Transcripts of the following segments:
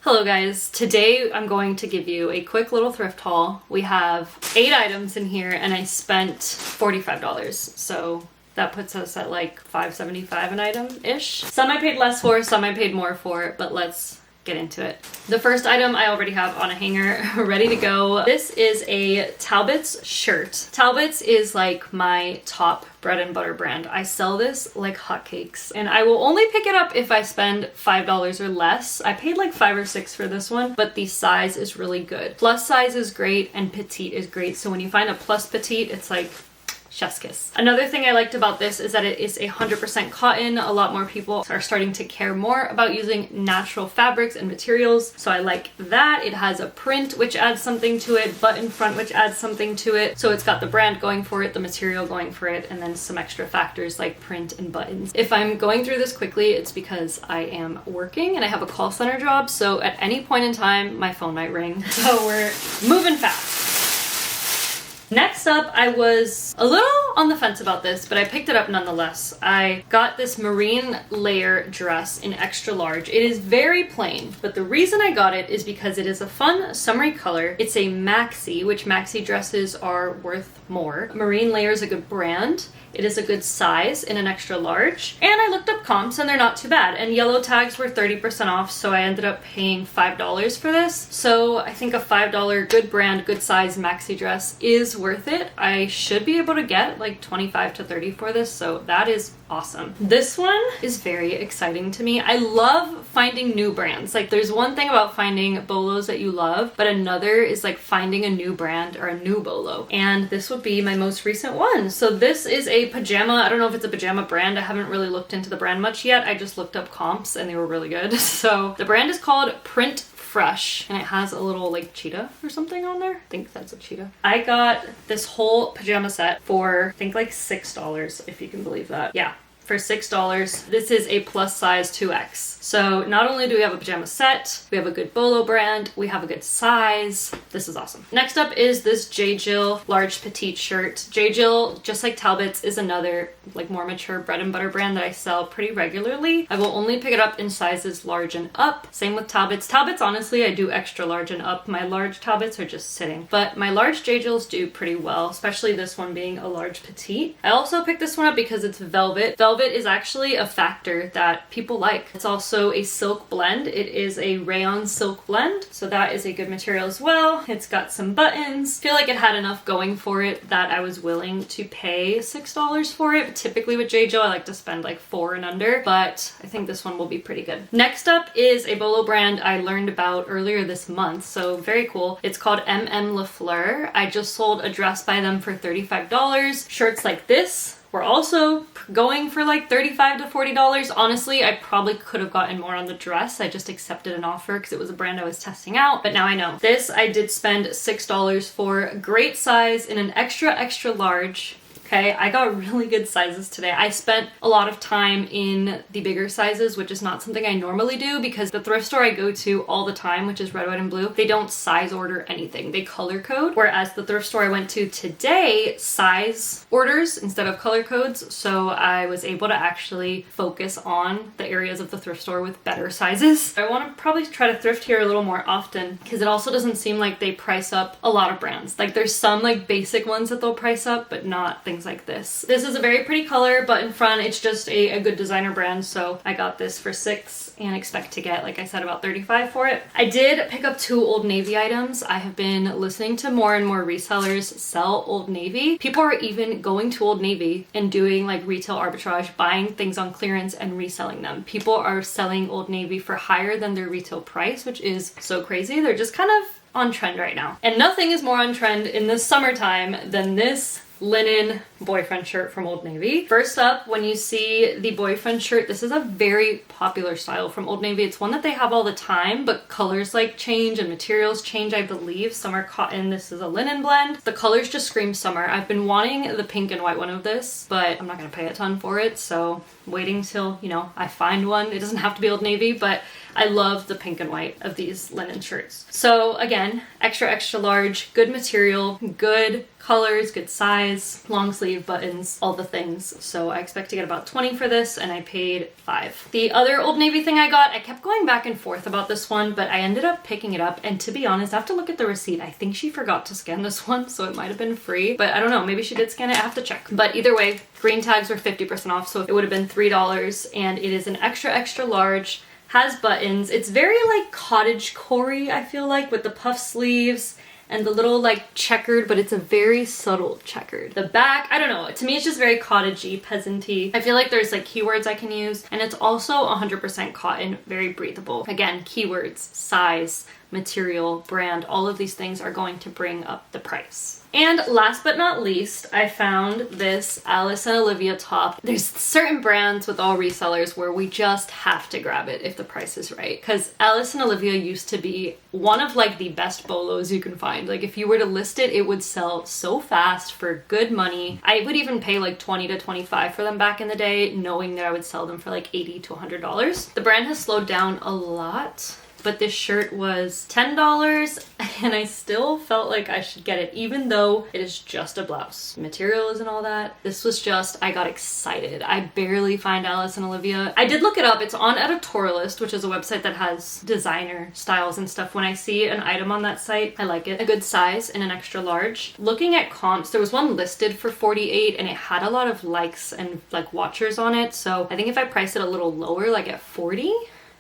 Hello guys, today I'm going to give you a quick little thrift haul. We have 8 items in here and I spent $45. So that puts us at like $5.75 an item-ish. Some I paid less for, some I paid more for, but let's get into it. The first item I already have on a hanger ready to go. This is a Talbots shirt. Talbots is like my top bread and butter brand. I sell this like hotcakes and I will only pick it up if I spend $5 or less. I paid like $5 or $6 for this one, but the size is really good. Plus size is great and petite is great. So when you find a plus petite, it's like chef's kiss. Another thing I liked about this is that it is 100% cotton. A lot more people are starting to care more about using natural fabrics and materials, so I like that. It has a print which adds something to it, button front which adds something to it. So it's got the brand going for it, the material going for it, and then some extra factors like print and buttons. If I'm going through this quickly, it's because I am working and I have a call center job, so at any point in time my phone might ring. So we're moving fast. Next up, I was a little on the fence about this, but I picked it up nonetheless. I got this marine layer dress in extra large. It is very plain, but the reason I got it is because it is a fun summery color. It's a maxi, which maxi dresses are worth more. Marine Layer is a good brand. It is a good size in an extra large. And I looked up comps and they're not too bad. And yellow tags were 30% off, so I ended up paying $5 for this. So I think a $5 good brand, good size maxi dress is worth it. I should be able to get like 25 to 30 for this, so that is awesome. This one is very exciting to me. I love finding new brands. Like there's one thing about finding bolos that you love, but another is like finding a new brand or a new bolo. And this would be my most recent one. So this is a pajama. I don't know if it's a pajama brand. I haven't really looked into the brand much yet. I just looked up comps and they were really good. So the brand is called Print Fresh and it has a little like cheetah or something on there. I think that's a cheetah. I got this whole pajama set for I think like $6, if you can believe that. Yeah, for $6. This is a plus size 2X. So not only do we have a pajama set, we have a good bolo brand, we have a good size. This is awesome. Next up is this J. Jill large petite shirt. J. Jill, just like Talbots, is another like more mature bread and butter brand that I sell pretty regularly. I will only pick it up in sizes large and up. Same with Talbots. Talbots, honestly, I do extra large and up. My large Talbots are just sitting, but my large J. Jills do pretty well, especially this one being a large petite. I also picked this one up because it's velvet. Velvet is actually a factor that people like. It's also a silk blend. It is a rayon silk blend, so that is a good material as well. It's got some buttons. I feel like it had enough going for it that I was willing to pay $6 for it. But typically with J. Jill, I like to spend like $4 and under, but I think this one will be pretty good. Next up is a bolo brand I learned about earlier this month, so very cool. It's called MM Le Fleur. I just sold a dress by them for $35. Shirts like this were also going for like $35 to $40. Honestly, I probably could have gotten more on the dress. I just accepted an offer because it was a brand I was testing out, but now I know. This I did spend $6 for. Great size in an extra large. Okay, I got really good sizes today. I spent a lot of time in the bigger sizes, which is not something I normally do because the thrift store I go to all the time, which is Red, White, and Blue, they don't size order anything. They color code, whereas the thrift store I went to today size orders instead of color codes, so I was able to actually focus on the areas of the thrift store with better sizes. I want to probably try to thrift here a little more often because it also doesn't seem like they price up a lot of brands. Like there's some like basic ones that they'll price up, but not things like this. This is a very pretty color, but in front it's just a good designer brand, so I got this for $6 and expect to get, like I said, about $35 for it. I did pick up 2 Old Navy items. I have been listening to more and more resellers sell Old Navy. People are even going to Old Navy and doing like retail arbitrage, buying things on clearance and reselling them. People are selling Old Navy for higher than their retail price, which is so crazy. They're just kind of on trend right now. And nothing is more on trend in the summertime than this linen boyfriend shirt from Old Navy. First up, when you see the boyfriend shirt, this is a very popular style from Old Navy. It's one that they have all the time, but colors like change and materials change, I believe. Some are cotton, this is a linen blend. The colors just scream summer. I've been wanting the pink and white one of this, but I'm not gonna pay a ton for it, so waiting till, you know, I find one. It doesn't have to be Old Navy, but I love the pink and white of these linen shirts. So again, extra, extra large, good material, good colors, good size, long sleeve buttons, all the things. So I expect to get about 20 for this, and I paid $5. The other Old Navy thing I got, I kept going back and forth about this one, but I ended up picking it up, and to be honest, I have to look at the receipt. I think she forgot to scan this one, so it might have been free, but I don't know, maybe she did scan it, I have to check. But either way, green tags were 50% off, so it would have been $3, and it is an extra, extra large, has buttons. It's very like cottage core-y, I feel like, with the puff sleeves and the little like checkered, but it's a very subtle checkered. The back, I don't know, to me it's just very cottagey, peasanty. I feel like there's like keywords I can use, and it's also 100% cotton, very breathable. Again, keywords, size, material, brand, all of these things are going to bring up the price. And last but not least, I found this Alice and Olivia top. There's certain brands with all resellers where we just have to grab it if the price is right. Because Alice and Olivia used to be one of like the best bolos you can find. Like if you were to list it, it would sell so fast for good money. I would even pay like $20 to $25 for them back in the day, knowing that I would sell them for like $80 to $100. The brand has slowed down a lot, but this shirt was $10 and I still felt like I should get it, even though it is just a blouse. Material isn't all that. This was just, I got excited. I barely find Alice and Olivia. I did look it up. It's on Editorialist, which is a website that has designer styles and stuff. When I see an item on that site, I like it. A good size in an extra large. Looking at comps, there was one listed for $48 and it had a lot of likes and like watchers on it. So I think if I price it a little lower, like at $40,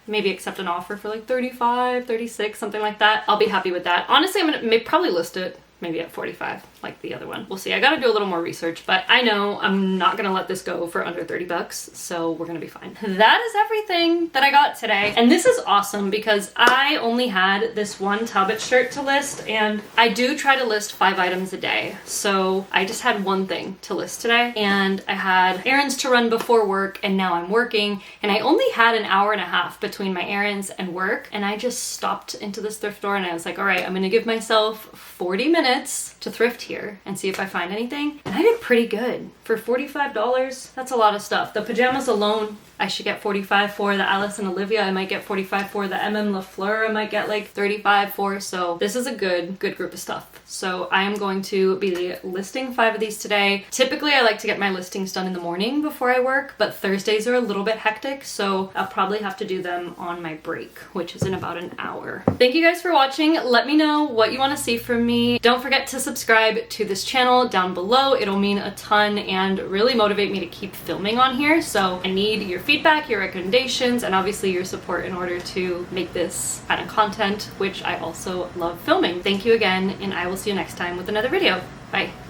maybe accept an offer for like $35, $36, something like that, I'll be happy with that. Honestly, I'm gonna probably list it maybe at $45, like the other one. We'll see. I gotta do a little more research, but I know I'm not gonna let this go for under $30, so we're gonna be fine. That is everything that I got today. And this is awesome because I only had this one Talbot shirt to list, and I do try to list 5 items a day. So I just had one thing to list today, and I had errands to run before work, and now I'm working, and I only had an hour and a half between my errands and work, and I just stopped into this thrift store and I was like, all right, I'm gonna give myself 40 minutes to thrift here and see if I find anything. And I did pretty good. For $45, that's a lot of stuff. The pajamas alone, I should get $45 for. The Alice and Olivia, I might get $45 for. The MM LaFleur, I might get like $35 for. So this is a good group of stuff. So I am going to be listing 5 of these today. Typically, I like to get my listings done in the morning before I work, but Thursdays are a little bit hectic, so I'll probably have to do them on my break, which is in about an hour. Thank you guys for watching. Let me know what you want to see from me. Don't forget to subscribe to this channel down below. It'll mean a ton and really motivate me to keep filming on here. So I need your feedback, your recommendations, and obviously your support in order to make this kind of content, which I also love filming. Thank you again, and I will see you next time with another video. Bye.